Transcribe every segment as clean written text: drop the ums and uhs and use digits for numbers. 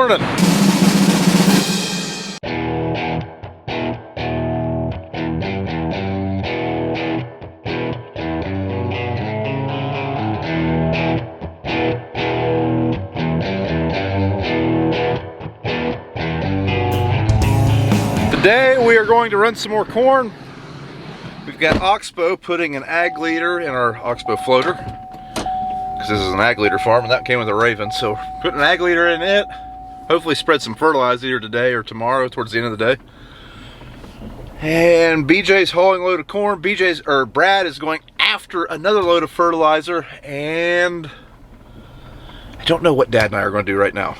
morning. Today we are going to run some more corn. We've got Oxbow putting an ag leader in our Oxbow floater, because this is an ag leader farm and that came with a Raven. So putting an ag leader in it, hopefully spread some fertilizer either today or tomorrow towards the end of the day. And BJ's hauling a load of corn. Brad is going after another load of fertilizer, and I don't know what Dad and I are going to do right now.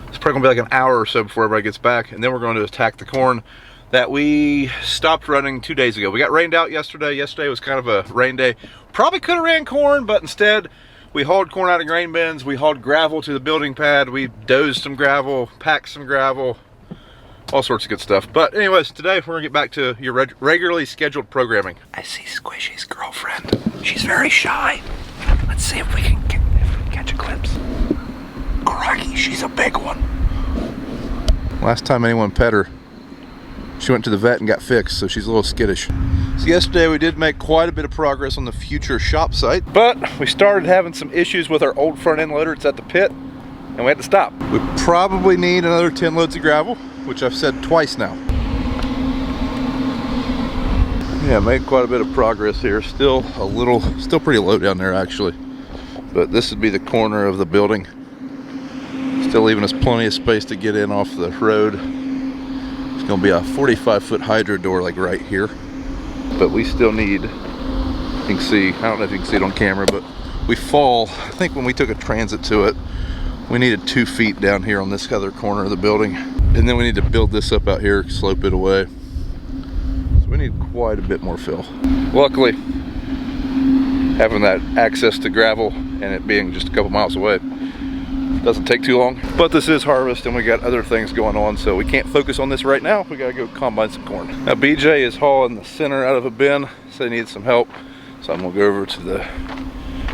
It's probably gonna be like an hour or so before everybody gets back, and then we're going to attack the corn that we stopped running 2 days ago. We got rained out yesterday. Yesterday was kind of a rain day. Probably could have ran corn, but instead we hauled corn out of grain bins. We hauled gravel to the building pad. We dozed some gravel, packed some gravel, all sorts of good stuff. But anyways, today we're gonna get back to your regularly scheduled programming. I see Squishy's girlfriend. She's very shy. Let's see if we can catch a glimpse. Crikey, she's a big one. Last time anyone pet her, she went to the vet and got fixed, so she's a little skittish. So yesterday we did make quite a bit of progress on the future shop site, but we started having some issues with our old front end loader. It's at the pit, and we had to stop. We probably need another 10 loads of gravel, which I've said twice now. Yeah, made quite a bit of progress here. Still pretty low down there actually. But this would be the corner of the building. Still leaving us plenty of space to get in off the road. It's gonna be a 45-foot hydro door like right here. But we still need, you can see, I don't know if you can see it on camera, but we fall, I think when we took a transit to it, we needed 2 feet down here on this other corner of the building. And then we need to build this up out here, slope it away. So we need quite a bit more fill. Luckily, having that access to gravel and it being just a couple miles away doesn't take too long. But this is harvest and we got other things going on, so we can't focus on this right now. We gotta go combine some corn. Now BJ is hauling the center out of a bin, so he needs some help. So I'm gonna go over to the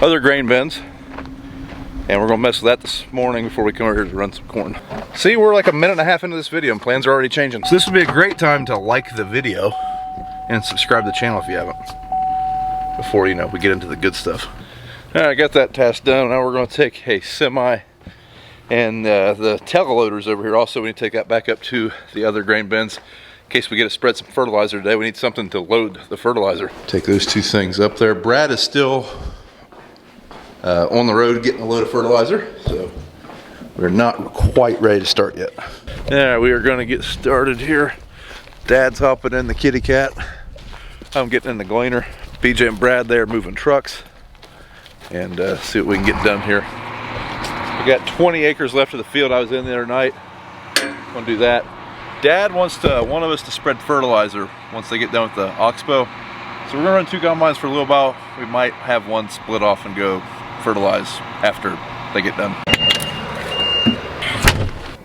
other grain bins and we're gonna mess with that this morning before we come over here to run some corn. See, we're like a minute and a half into this video and plans are already changing. So this would be a great time to like the video and subscribe to the channel if you haven't, before, you know, we get into the good stuff. All right, I got that task done. Now we're gonna take a semi and the teleloaders over here. Also, we need to take that back up to the other grain bins in case we get to spread some fertilizer today. We need something to load the fertilizer. Take those two things up there. Brad is still on the road getting a load of fertilizer, so we're not quite ready to start yet. Yeah, we are gonna get started here. Dad's hopping in the kitty cat. I'm getting in the gleaner. BJ and Brad there moving trucks, and see what we can get done here. We got 20 acres left of the field I was in the other night. Gonna do that. Dad wants one of us to spread fertilizer once they get done with the Oxbow. So we're gonna run 2 combines for a little while. We might have one split off and go fertilize after they get done.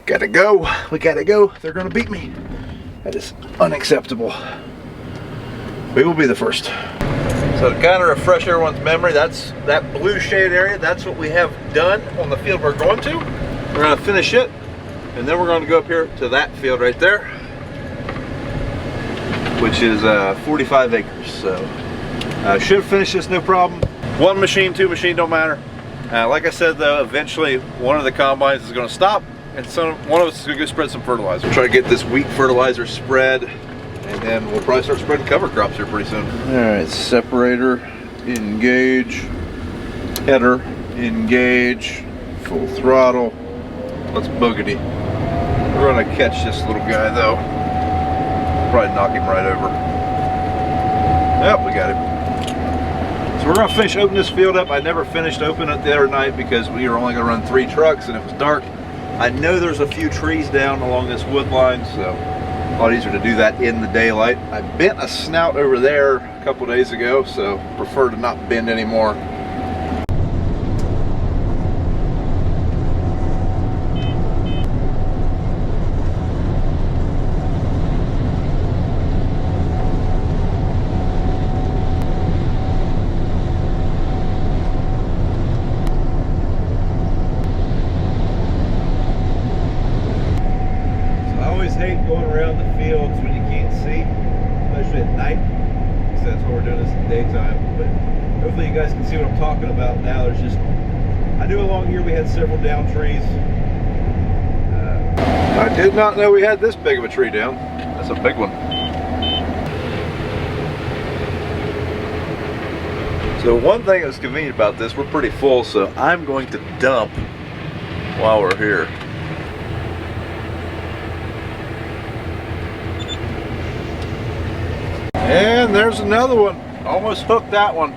Gotta go, we gotta go. They're gonna beat me. That is unacceptable. We will be the first. So to kind of refresh everyone's memory, that's that blue shaded area. That's what we have done on the field we're going to. We're going to finish it, and then we're going to go up here to that field right there, which is 45 acres. So should finish this no problem. 1 machine, 2 machine, don't matter. Like I said though, eventually one of the combines is going to stop, and one of us is going to go spread some fertilizer. Try to get this wheat fertilizer spread, and then we'll probably start spreading cover crops here pretty soon. All right, separator, engage, header, engage, full throttle. Let's boogity. We're gonna catch this little guy though. Probably knock him right over. Yep, we got him. So we're gonna finish opening this field up. I never finished opening it the other night because we were only gonna run 3 trucks and it was dark. I know there's a few trees down along this wood line, so a lot easier to do that in the daylight. I bent a snout over there a couple days ago, so prefer to not bend anymore. out now. There's just, I knew along here we had several down trees. I did not know we had this big of a tree down. That's a big one. So one thing that's convenient about this, we're pretty full, so I'm going to dump while we're here. And there's another one. Almost hooked that one.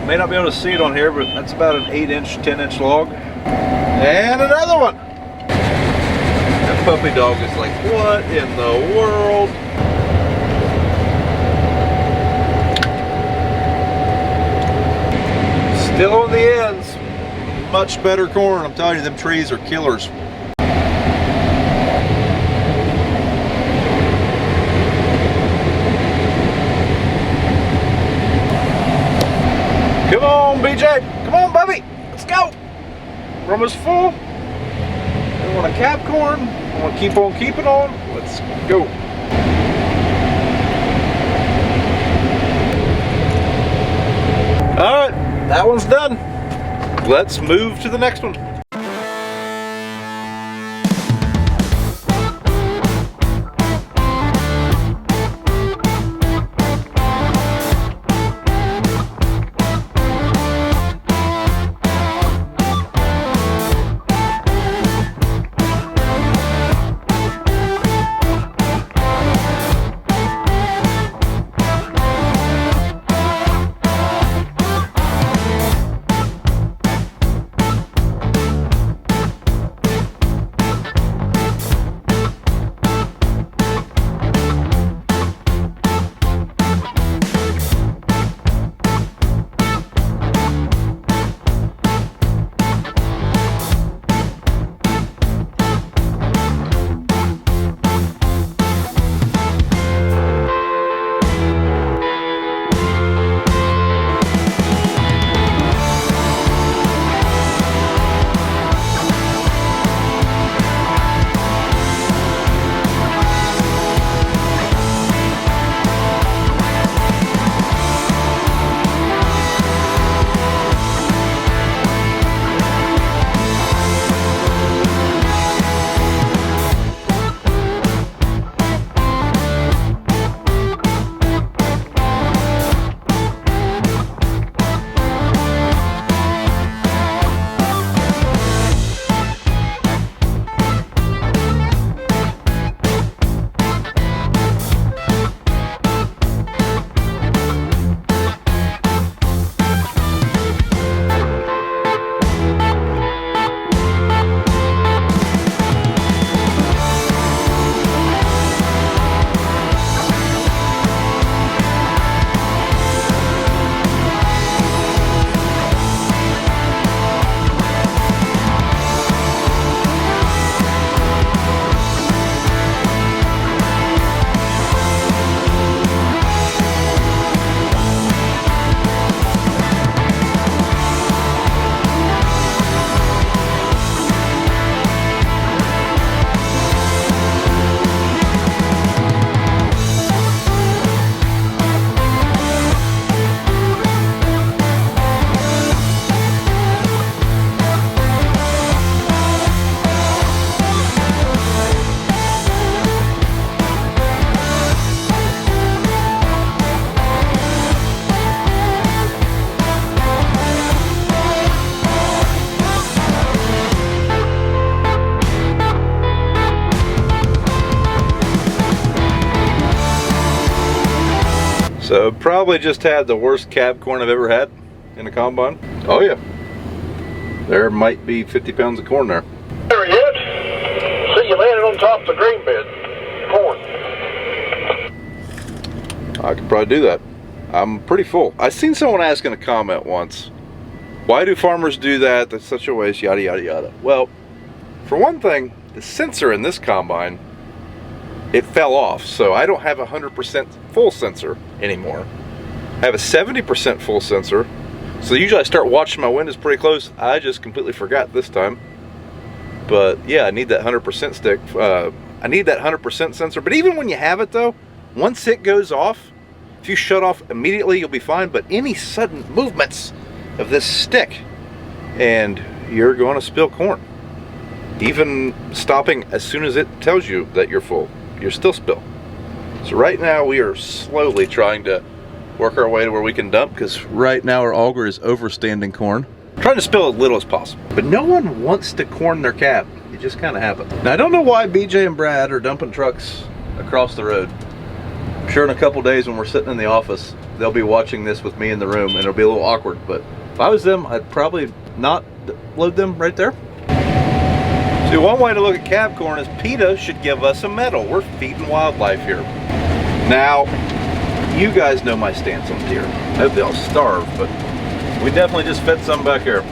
May not be able to see it on here, but that's about an 8-inch, 10-inch log. And another one. That puppy dog is like, what in the world? Still on the ends. Much better corn. I'm telling you, them trees are killers. Come on, BJ. Come on, Bubby. Let's go. We're almost full. We want a cap corn. I want to keep on keeping on. Let's go. All right, that one's done. Let's move to the next one. So probably just had the worst cab corn I've ever had in a combine. Oh yeah, there might be 50 pounds of corn there. There yet? See, you landed on top of the grain bed. Corn. I could probably do that. I'm pretty full. I seen someone ask in a comment once, why do farmers do that? That's such a waste, yada yada yada. Well, for one thing, the sensor in this combine, it fell off, so I don't have a 100% full sensor anymore. I have a 70% full sensor, so usually I start watching my windows pretty close. I just completely forgot this time. But yeah, I need that 100% stick. I need that 100% sensor, but even when you have it though, once it goes off, if you shut off immediately, you'll be fine, but any sudden movements, of this stick and you're going to spill corn. Even stopping as soon as it tells you that you're full, you're still spill. So right now we are slowly trying to work our way to where we can dump, because right now our auger is overstanding corn. Trying to spill as little as possible. But no one wants to corn their cab. It just kind of happens. Now I don't know why BJ and Brad are dumping trucks across the road. I'm sure in a couple days when we're sitting in the office, they'll be watching this with me in the room and it'll be a little awkward. But if I was them, I'd probably not load them right there. See, one way to look at cab corn is PETA should give us a medal. We're feeding wildlife here. Now, you guys know my stance on deer. I hope they'll starve, but we definitely just fed some back here.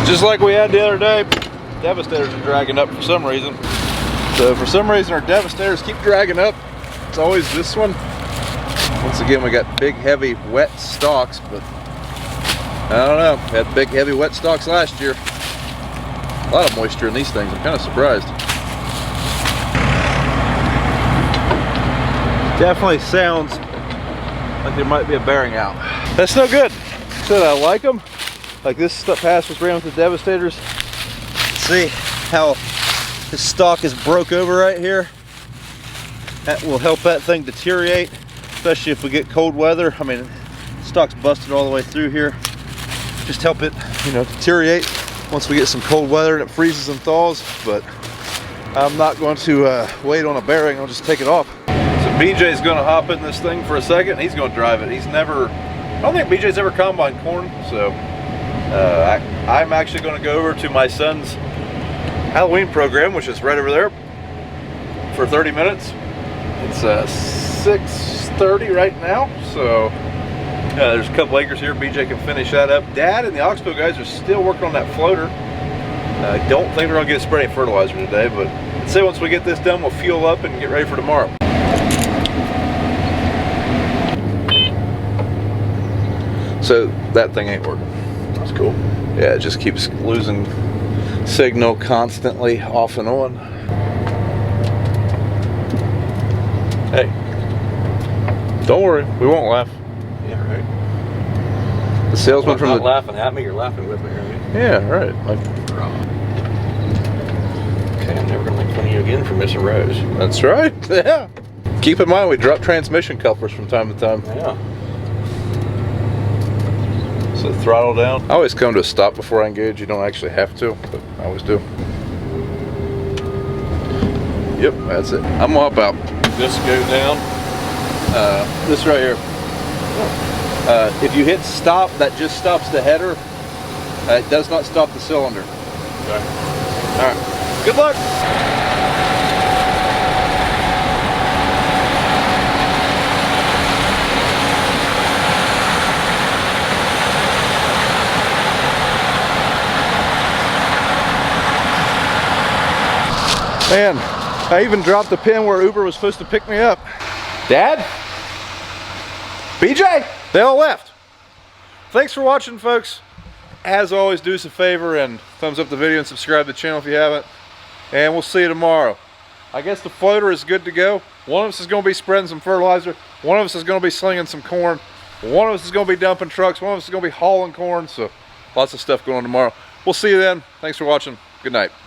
Just like we had the other day, Devastators are dragging up for some reason. So for some reason our Devastators keep dragging up. It's always this one. Once again, we got big, heavy, wet stalks, but I don't know. We had big, heavy, wet stalks last year. A lot of moisture in these things. I'm kind of surprised. Definitely sounds like there might be a bearing out. That's no good. Said I like them. Like this stuff pass was ran with the Devastators. See how this stalk is broke over right here? That will help that thing deteriorate, especially if we get cold weather. I mean, the stalk's busted all the way through here. Just help it, you know, deteriorate once we get some cold weather and it freezes and thaws. But I'm not going to wait on a bearing. I'll just take it off. So BJ's going to hop in this thing for a second. He's going to drive it. He's never, I don't think BJ's ever combined corn, so I'm actually going to go over to my son's Halloween program, which is right over there, for 30 minutes. It's 6:30 right now, so there's a couple acres here. BJ can finish that up. Dad and the Oxbow guys are still working on that floater. I don't think they're going to get spray fertilizer today, but let's say once we get this done, we'll fuel up and get ready for tomorrow. So that thing ain't working. That's cool. Yeah, it just keeps losing signal constantly, off and on. Hey, don't worry, we won't laugh. Yeah, right. The salesman from not the laughing at me, you're laughing with me, right? Yeah, right. Like, okay, I'm never gonna make fun of you again for missing rows. that's right. Yeah. Keep in mind we drop transmission couplers from time to time. Yeah. So throttle down. I always come to a stop before I engage. You don't actually have to, but I always do. Yep, that's it. I'm gonna hop out. This go down. This right here. If you hit stop, that just stops the header. It does not stop the cylinder. Okay. All right. Good luck. Man, I even dropped the pin where Uber was supposed to pick me up. Dad? BJ? They all left. Thanks for watching, folks. As always, do us a favor and thumbs up the video and subscribe to the channel if you haven't. And we'll see you tomorrow. I guess the floater is good to go. One of us is going to be spreading some fertilizer. One of us is going to be slinging some corn. One of us is going to be dumping trucks. One of us is going to be hauling corn. So lots of stuff going on tomorrow. We'll see you then. Thanks for watching. Good night.